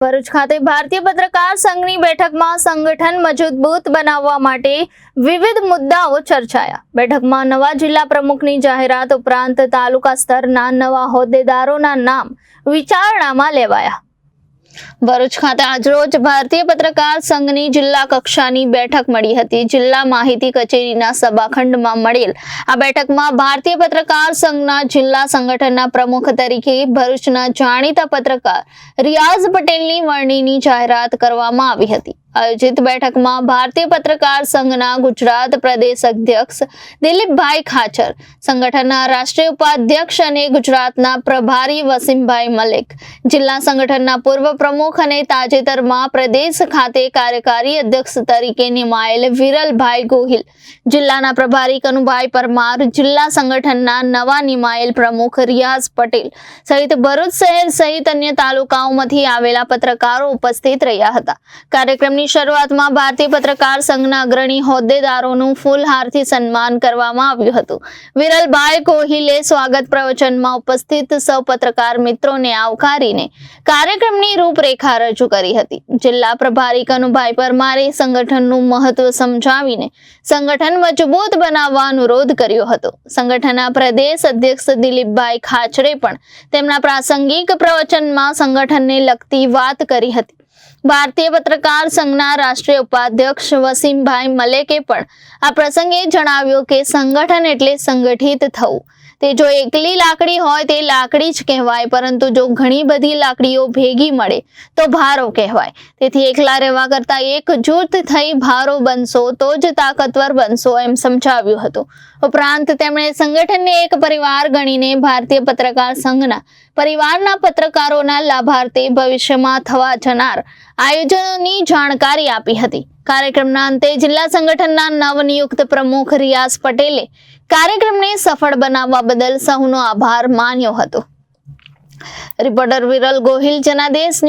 ભરૂચ ખાતે ભારતીય પત્રકાર સંઘની બેઠકમાં સંગઠન મજબૂત બનાવવા માટે વિવિધ મુદ્દાઓ ચર્ચાયા। બેઠકમાં નવા જિલ્લા પ્રમુખની જાહેરાત ઉપરાંત તાલુકા સ્તરના નવા હોદ્દેદારોના નામ વિચારણામાં લેવાયા। ભરૂચ ખાતે આજરોજ ભારતીય પત્રકાર સંઘની જિલ્લા કક્ષાની બેઠક મળી હતી। જિલ્લા માહિતી કચેરીના સભાખંડમાં મળેલ આ બેઠકમાં ભારતીય પત્રકાર સંઘના જિલ્લા સંગઠનના પ્રમુખ તરીકે ભરૂચના જાણીતા પત્રકાર રિયાઝ પટેલની વરણીની જાહેરાત કરવામાં આવી હતી। આયોજિત બેઠકમાં ભારતીય પત્રકાર સંઘના ગુજરાત પ્રદેશ અધ્યક્ષ દિલીપભાઈ ખાચર, સંગઠનના રાષ્ટ્રીય ઉપાધ્યક્ષ અને ગુજરાતના પ્રભારી વસીમભાઈ મલેક, જિલ્લા સંગઠનના પૂર્વ પ્રમુખ અને તાજેતરમાં પ્રદેશ ખાતે કાર્યકારી અધ્યક્ષ તરીકે નિમાયેલ વિરલભાઈ ગોહિલ, જિલ્લાના પ્રભારી કનુભાઈ પરમાર, જિલ્લા સંગઠનના નવા નિમાયેલ પ્રમુખ રિયાઝ પટેલ સહિત ભરૂચ શહેર સહિત અન્ય તાલુકાઓમાંથી આવેલા પત્રકારો ઉપસ્થિત રહ્યા હતા। કાર્યક્રમની શરૂઆતમાં ભારતીય પત્રકાર સંઘના અગ્રણી હોદ્દેદારોનું ફૂલહારથી સન્માન કરવામાં આવ્યું હતું। વિરલભાઈ ગોહિલે સ્વાગત પ્રવચનમાં ઉપસ્થિત સૌ પત્રકાર મિત્રોને આવકારીને કાર્યક્રમની રૂપરેખા રજૂ કરી હતી। જિલ્લા પ્રભારી કનુભાઈ પરમારે સંગઠનનું મહત્વ સમજાવીને સંગઠન મજબૂત બનાવવા અનુરોધ કર્યો હતો। સંગઠનના પ્રદેશ અધ્યક્ષ દિલીપભાઈ ખાચરે પણ તેમના પ્રાસંગિક પ્રવચનમાં સંગઠનને લગતી વાત કરી હતી। ભારતીય પત્રકાર સંઘના રાષ્ટ્રીય ઉપાધ્યક્ષ વસીમભાઈ મલેકે પણ આ પ્રસંગે જણાવ્યું કે સંગઠન એટલે સંગઠિત થવું। તે જો એકલી લાકડી હોય તે લાકડી જ કહેવાય, પરંતુ જો ઘણી બધી લાકડીઓ ભેગી મળે તો ભારો કહેવાય। તેથી એકલા રહેવા કરતા એકજૂથ થઈ ભારો બનશો તો જ તાકાતવર બનશો એમ સમજાવ્યું હતું। ઉપરાંત તેમણે સંગઠનને એક પરિવાર ગણીને ભારતીય પત્રકાર સંઘના પરિવારના પત્રકારોના લાભાર્થે ભવિષ્યમાં થવા જનાર આયોજનોની જાણકારી આપી હતી। કાર્યક્રમના અંતે જિલ્લા સંગઠનના નવનિયુક્ત પ્રમુખ રિયાઝ પટેલે કાર્યક્રમને સફળ બનાવવા બદલ સૌનો આભાર માન્યો હતો। રિપોર્ટર વિરલ ગોહિલ, જનાદેશ।